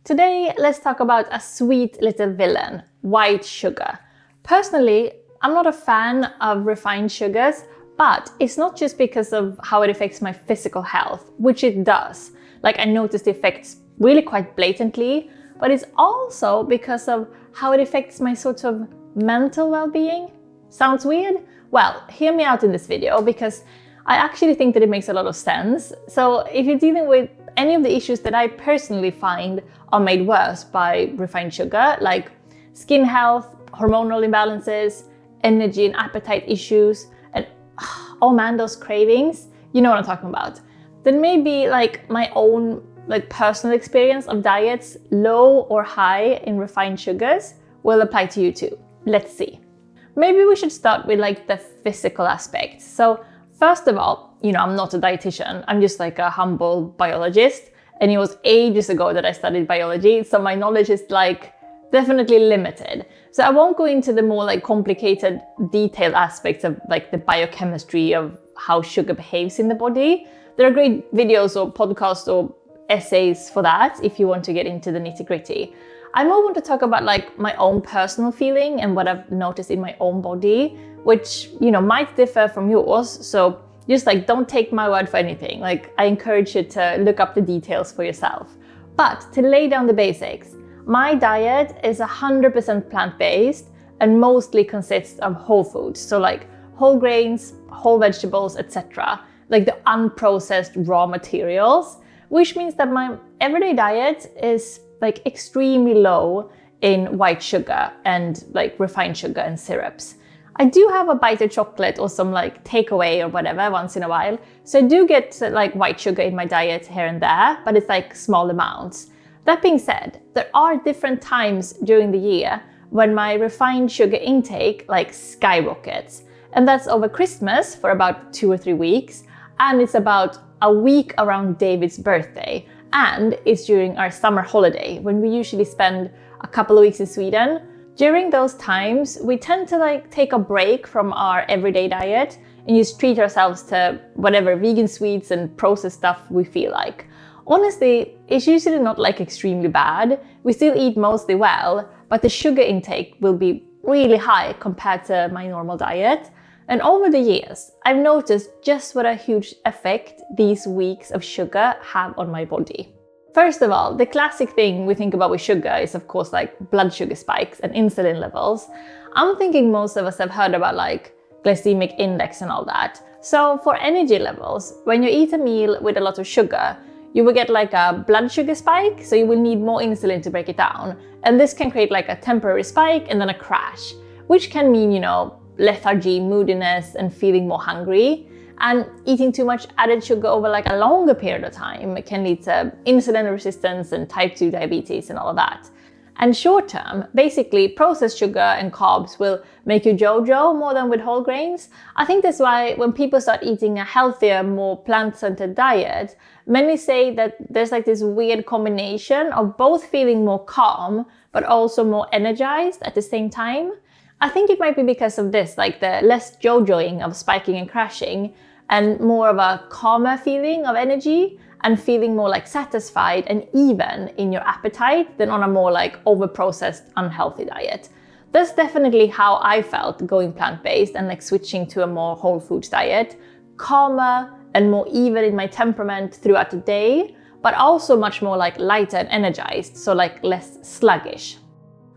Today, let's talk about a sweet little villain, white sugar. Personally, I'm not a fan of refined sugars, but it's not just because of how it affects my physical health, which it does. Like, I notice the effects really quite blatantly, but it's also because of how it affects my sort of mental well-being. Sounds weird? Well, hear me out in this video because I actually think that it makes a lot of sense. So if you're dealing with any of the issues that I personally find are made worse by refined sugar, like skin health, hormonal imbalances, energy and appetite issues, and oh man, those cravings, you know what I'm talking about, then maybe like my own personal experience of diets low or high in refined sugars will apply to you too. Let's see. Maybe we should start with the physical aspect. So first of all, I'm not a dietitian. I'm just a humble biologist. And it was ages ago that I studied biology. So my knowledge is definitely limited. So I won't go into the more complicated detailed aspects of the biochemistry of how sugar behaves in the body. There are great videos or podcasts or essays for that if you want to get into the nitty-gritty. I more want to talk about my own personal feeling and what I've noticed in my own body, which might differ from yours. So just don't take my word for anything. I encourage you to look up the details for yourself. But to lay down the basics, my diet is 100% plant-based and mostly consists of whole foods. So whole grains, whole vegetables, etc. The unprocessed raw materials, which means that my everyday diet is extremely low in white sugar and refined sugar and syrups. I do have a bite of chocolate or some takeaway or whatever once in a while. So I do get white sugar in my diet here and there, but it's small amounts. That being said, there are different times during the year when my refined sugar intake skyrockets. And that's over Christmas for about 2 or 3 weeks. And it's about a week around David's birthday. And it's during our summer holiday when we usually spend a couple of weeks in Sweden. During those times, we tend to take a break from our everyday diet and just treat ourselves to whatever vegan sweets and processed stuff we feel like. Honestly, it's usually not extremely bad. We still eat mostly well, but the sugar intake will be really high compared to my normal diet. And over the years, I've noticed just what a huge effect these weeks of sugar have on my body. First of all, the classic thing we think about with sugar is of course blood sugar spikes and insulin levels. I'm thinking most of us have heard about glycemic index and all that. So for energy levels, when you eat a meal with a lot of sugar, you will get a blood sugar spike, so you will need more insulin to break it down. And this can create a temporary spike and then a crash, which can mean, lethargy, moodiness, and feeling more hungry. And eating too much added sugar over a longer period of time can lead to insulin resistance and type 2 diabetes and all of that. And short term, basically processed sugar and carbs will make you jojo more than with whole grains. I think that's why when people start eating a healthier, more plant-centered diet, many say that there's this weird combination of both feeling more calm, but also more energized at the same time. I think it might be because of this, the less jojoing of spiking and crashing, and more of a calmer feeling of energy and feeling more satisfied and even in your appetite than on a more over-processed, unhealthy diet. That's definitely how I felt going plant-based and switching to a more whole foods diet. Calmer and more even in my temperament throughout the day, but also much more lighter and energized, so less sluggish.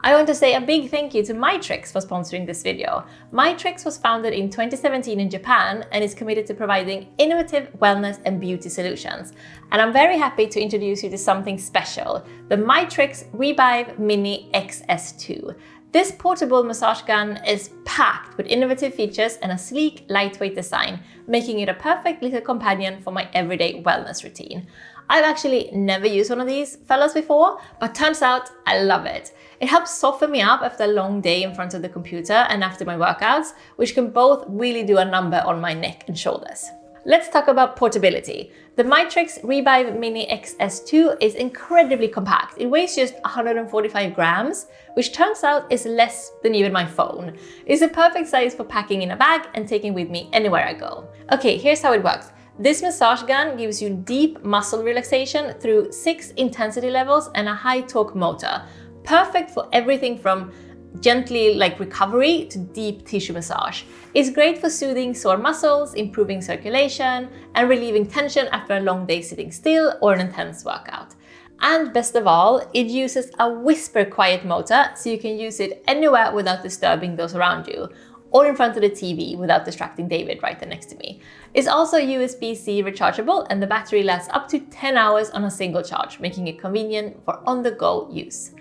I want to say a big thank you to Mytrix for sponsoring this video. Mytrix was founded in 2017 in Japan and is committed to providing innovative wellness and beauty solutions. And I'm very happy to introduce you to something special, the Mytrix Revive Mini XS2. This portable massage gun is packed with innovative features and a sleek, lightweight design, making it a perfect little companion for my everyday wellness routine. I've actually never used one of these fellas before, but turns out I love it. It helps soften me up after a long day in front of the computer and after my workouts, which can both really do a number on my neck and shoulders. Let's talk about portability. The Mytrix Revive Mini XS2 is incredibly compact. It weighs just 145 grams, which turns out is less than even my phone. It's a perfect size for packing in a bag and taking with me anywhere I go. Okay, here's how it works. This massage gun gives you deep muscle relaxation through 6 intensity levels and a high torque motor, perfect for everything from gently recovery to deep tissue massage. It's great for soothing sore muscles, improving circulation, and relieving tension after a long day sitting still or an intense workout. And best of all, it uses a whisper quiet motor, so you can use it anywhere without disturbing those around you, or in front of the TV without distracting David right there next to me. It's also USB-C rechargeable, and the battery lasts up to 10 hours on a single charge, making it convenient for on-the-go use.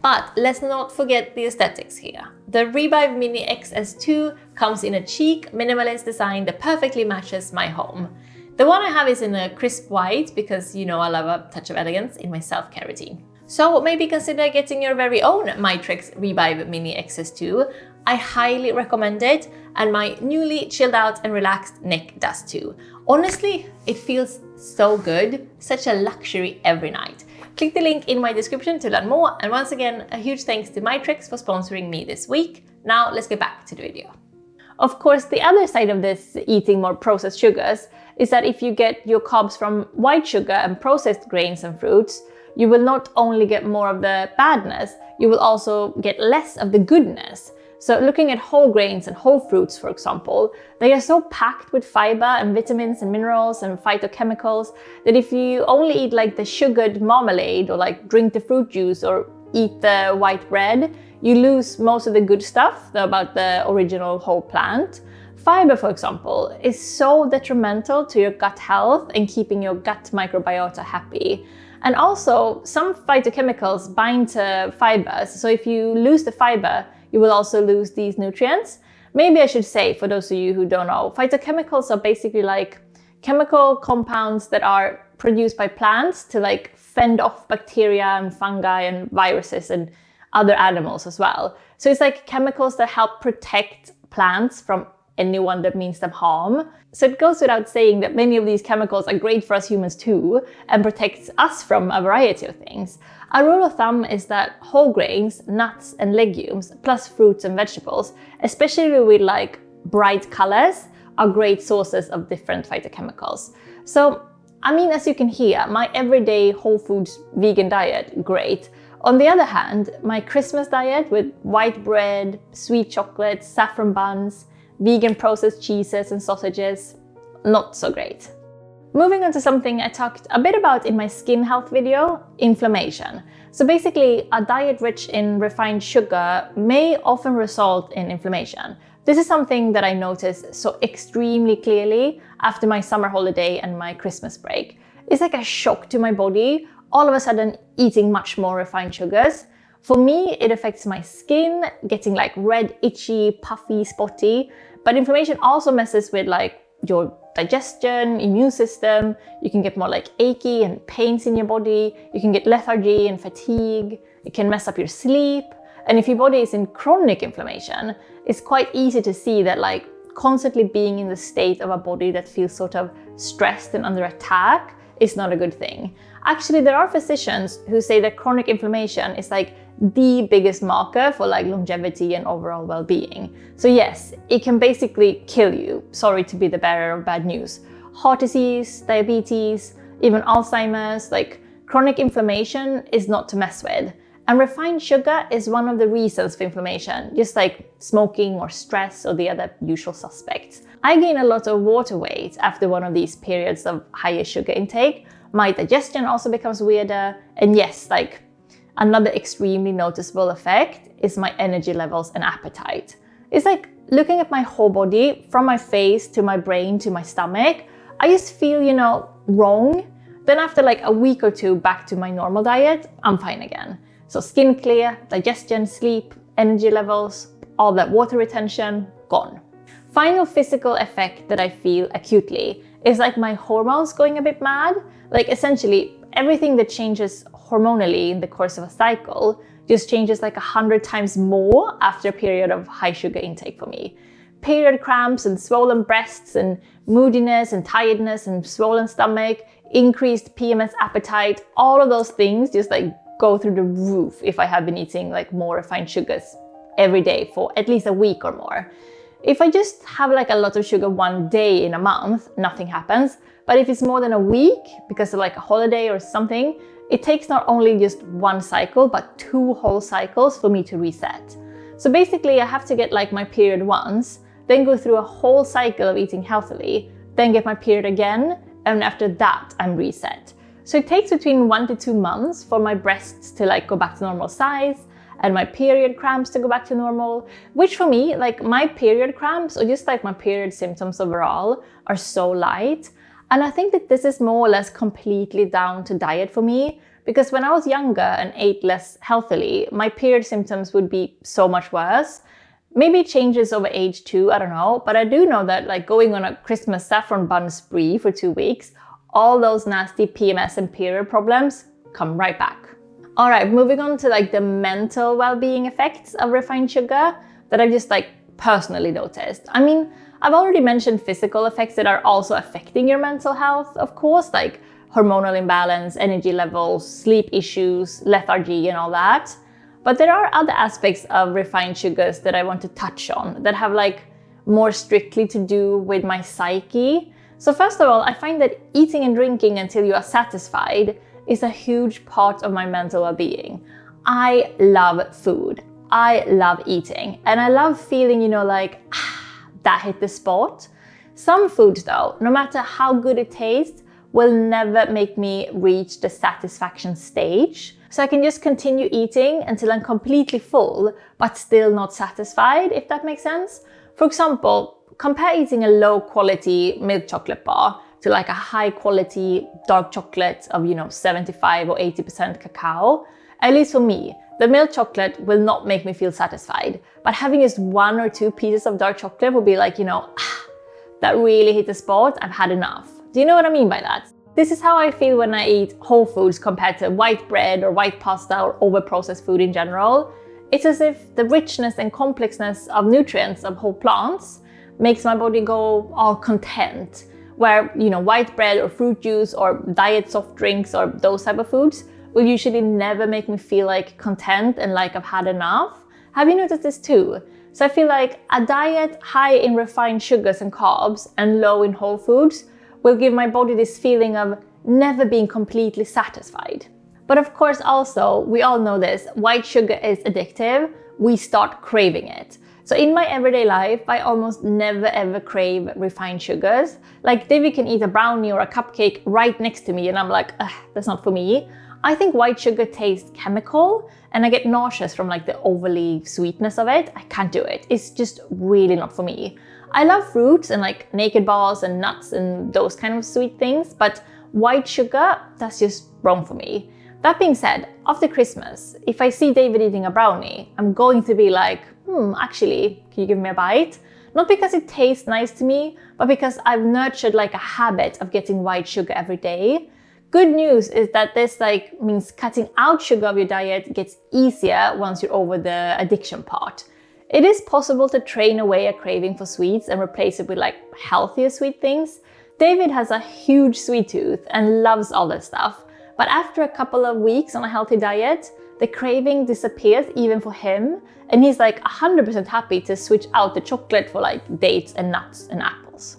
But let's not forget the aesthetics here. The Revive Mini XS2 comes in a chic, minimalist design that perfectly matches my home. The one I have is in a crisp white because I love a touch of elegance in my self-care routine. So maybe consider getting your very own Matrix Revive Mini XS2. I highly recommend it, and my newly chilled out and relaxed neck does too. Honestly, it feels so good, such a luxury every night. Click the link in my description to learn more, and once again, a huge thanks to Matrix for sponsoring me this week. Now let's get back to the video. Of course, the other side of this eating more processed sugars is that if you get your carbs from white sugar and processed grains and fruits, you will not only get more of the badness, you will also get less of the goodness. So looking at whole grains and whole fruits, for example, they are so packed with fiber and vitamins and minerals and phytochemicals that if you only eat the sugared marmalade or drink the fruit juice or eat the white bread, you lose most of the good stuff about the original whole plant. Fiber, for example, is so detrimental to your gut health and keeping your gut microbiota happy. And also, some phytochemicals bind to fibers, so if you lose the fiber, you will also lose these nutrients. Maybe I should say, for those of you who don't know, phytochemicals are basically chemical compounds that are produced by plants to fend off bacteria and fungi and viruses and other animals as well. So it's chemicals that help protect plants from anyone that means them harm. So it goes without saying that many of these chemicals are great for us humans too and protects us from a variety of things. A rule of thumb is that whole grains, nuts and legumes, plus fruits and vegetables, especially with bright colors, are great sources of different phytochemicals. So, as you can hear, my everyday whole foods vegan diet, great. On the other hand, my Christmas diet with white bread, sweet chocolate, saffron buns, vegan processed cheeses and sausages, not so great. Moving on to something I talked a bit about in my skin health video, inflammation. So basically, a diet rich in refined sugar may often result in inflammation. This is something that I noticed so extremely clearly after my summer holiday and my Christmas break. It's like a shock to my body, all of a sudden eating much more refined sugars. For me, it affects my skin, getting red, itchy, puffy, spotty. But inflammation also messes with your digestion, immune system. You can get more achy and pains in your body. You can get lethargy and fatigue. It can mess up your sleep. And if your body is in chronic inflammation, it's quite easy to see that constantly being in the state of a body that feels sort of stressed and under attack is not a good thing. Actually, there are physicians who say that chronic inflammation is the biggest marker for longevity and overall well-being. So yes, it can basically kill you. Sorry to be the bearer of bad news. Heart disease, diabetes, even Alzheimer's, chronic inflammation is not to mess with. And refined sugar is one of the reasons for inflammation, just like smoking or stress or the other usual suspects. I gain a lot of water weight after one of these periods of higher sugar intake. My digestion also becomes weirder. And yes, another extremely noticeable effect is my energy levels and appetite. It's looking at my whole body, from my face to my brain to my stomach, I just feel, wrong. Then after a week or two back to my normal diet, I'm fine again. So skin clear, digestion, sleep, energy levels, all that water retention, gone. Final physical effect that I feel acutely is my hormones going a bit mad. Essentially, everything that changes hormonally in the course of a cycle just changes 100 times more after a period of high sugar intake for me. Period cramps and swollen breasts and moodiness and tiredness and swollen stomach, increased PMS appetite, all of those things just go through the roof if I have been eating more refined sugars every day for at least a week or more. If I just have a lot of sugar one day in a month, nothing happens. But if it's more than a week, because of like a holiday or something, it takes not only just one cycle, but 2 whole cycles for me to reset. So basically I have to get like my period once, then go through a whole cycle of eating healthily, then get my period again, and after that I'm reset. So it takes between 1 to 2 months for my breasts to like go back to normal size and my period cramps to go back to normal, which for me, like my period cramps or just like my period symptoms overall are so light. And I think that this is more or less completely down to diet for me, because when I was younger and ate less healthily, my period symptoms would be so much worse. Maybe it changes over age too, I don't know, but I do know that like going on a Christmas saffron bun spree for 2 weeks, all those nasty PMS and period problems come right back. All right, moving on to like the mental well-being effects of refined sugar that I've just like personally noticed. I mean, I've already mentioned physical effects that are also affecting your mental health, of course, like hormonal imbalance, energy levels, sleep issues, lethargy, and all that. But there are other aspects of refined sugars that I want to touch on that have like more strictly to do with my psyche. So first of all, I find that eating and drinking until you are satisfied is a huge part of my mental well-being. I love food. I love eating. And I love feeling, like, that hit the spot. Some foods though, no matter how good it tastes, will never make me reach the satisfaction stage. So I can just continue eating until I'm completely full, but still not satisfied, if that makes sense. For example, compare eating a low quality milk chocolate bar to like a high quality dark chocolate of, 75 or 80% cacao. At least for me, the milk chocolate will not make me feel satisfied, but having just 1 or 2 pieces of dark chocolate will be like, that really hit the spot, I've had enough. Do you know what I mean by that? This is how I feel when I eat whole foods compared to white bread or white pasta or over-processed food in general. It's as if the richness and complexness of nutrients of whole plants makes my body go all content, where, white bread or fruit juice or diet soft drinks or those type of foods will usually never make me feel like content and like I've had enough. Have you noticed this too? So I feel like a diet high in refined sugars and carbs and low in whole foods will give my body this feeling of never being completely satisfied. But of course also, we all know this, white sugar is addictive. We start craving it. So in my everyday life, I almost never ever crave refined sugars. Like David can eat a brownie or a cupcake right next to me and I'm like, that's not for me. I think white sugar tastes chemical and I get nauseous from like the overly sweetness of it. I can't do it. It's just really not for me. I love fruits and like naked bars and nuts and those kind of sweet things, but white sugar, that's just wrong for me. That being said, after Christmas, if I see David eating a brownie, I'm going to be like, actually, can you give me a bite? Not because it tastes nice to me, but because I've nurtured like a habit of getting white sugar every day. Good news is that this means cutting out sugar of your diet gets easier once you're over the addiction part. It is possible to train away a craving for sweets and replace it with like healthier sweet things. David has a huge sweet tooth and loves all that stuff. But after a couple of weeks on a healthy diet, the craving disappears even for him. And he's like 100% happy to switch out the chocolate for like dates and nuts and apples.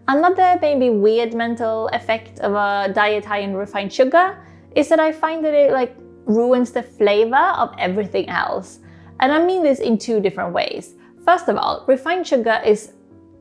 Another maybe weird mental effect of a diet high in refined sugar is that I find that it like ruins the flavor of everything else. And I mean this in 2 different ways. First of all, refined sugar is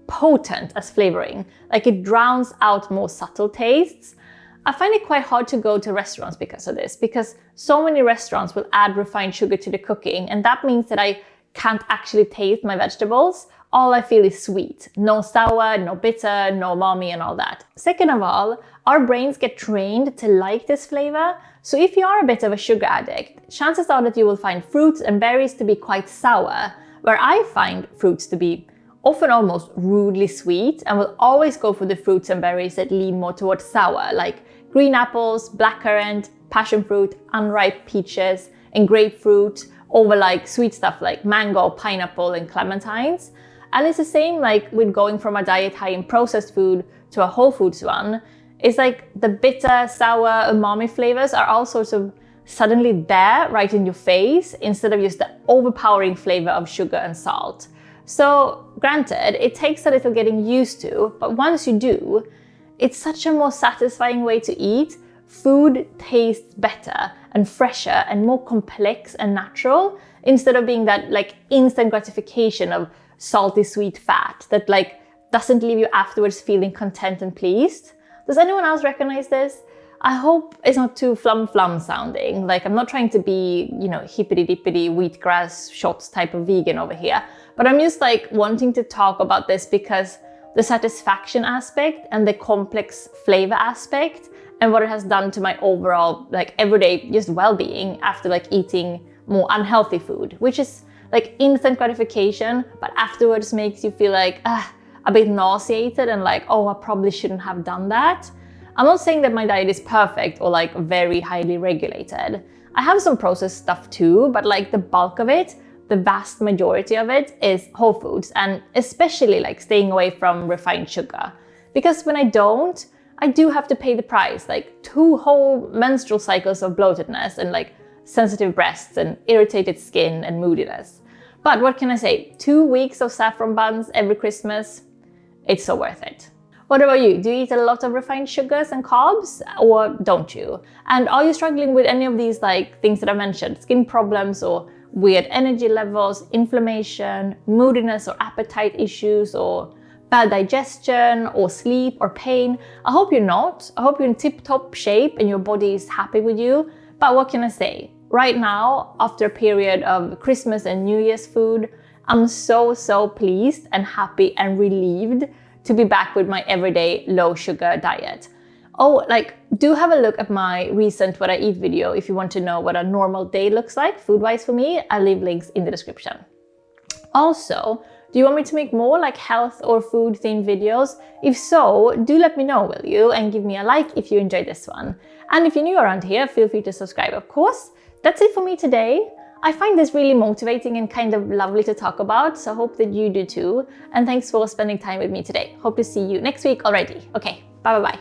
potent as flavoring, like it drowns out more subtle tastes. I find it quite hard to go to restaurants because of this, because so many restaurants will add refined sugar to the cooking, and that means that I can't actually taste my vegetables. All I feel is sweet. No sour, no bitter, no umami and all that. Second of all, our brains get trained to like this flavor. So if you are a bit of a sugar addict, chances are that you will find fruits and berries to be quite sour, where I find fruits to be often almost rudely sweet and will always go for the fruits and berries that lean more towards sour, like green apples, blackcurrant, passion fruit, unripe peaches, and grapefruit, over like sweet stuff like mango, pineapple, and clementines. And it's the same like with going from a diet high in processed food to a whole foods one. It's like the bitter, sour, umami flavors are all sorts of suddenly there right in your face instead of just the overpowering flavor of sugar and salt. So granted, it takes a little getting used to, but once you do, it's such a more satisfying way to eat. Food tastes better and fresher and more complex and natural, instead of being that like instant gratification of salty sweet fat that like doesn't leave you afterwards feeling content and pleased. Does anyone else recognize this? I hope it's not too flum sounding. Like, I'm not trying to be, you know, hippity dippity wheatgrass shots type of vegan over here, but I'm just like wanting to talk about this because the satisfaction aspect and the complex flavor aspect and what it has done to my overall like everyday just well-being after like eating more unhealthy food, which is like instant gratification, but afterwards makes you feel like a bit nauseated and like, oh, I probably shouldn't have done that. I'm not saying that my diet is perfect or like very highly regulated. I have some processed stuff too, but like the bulk of it, the vast majority of it is whole foods, and especially like staying away from refined sugar. Because when I don't, I do have to pay the price, like 2 whole menstrual cycles of bloatedness and like sensitive breasts and irritated skin and moodiness. But what can I say? 2 weeks of saffron buns every Christmas, it's so worth it. What about you? Do you eat a lot of refined sugars and carbs, or don't you? And are you struggling with any of these like things that I mentioned? Skin problems or weird energy levels, inflammation, moodiness or appetite issues, or bad digestion or sleep or pain? I hope you're not. I hope you're in tip-top shape and your body is happy with you. But what can I say? Right now, after a period of Christmas and New Year's food, I'm so pleased and happy and relieved to be back with my everyday low sugar diet. Oh, like, do have a look at my recent What I Eat video if you want to know what a normal day looks like food-wise for me. I'll leave links in the description. Also, do you want me to make more like health or food themed videos? If so, do let me know, will you? And give me a like if you enjoyed this one. And if you're new around here, feel free to subscribe, of course. That's it for me today. I find this really motivating and kind of lovely to talk about, so I hope that you do too. And thanks for spending time with me today. Hope to see you next week already. Okay, bye.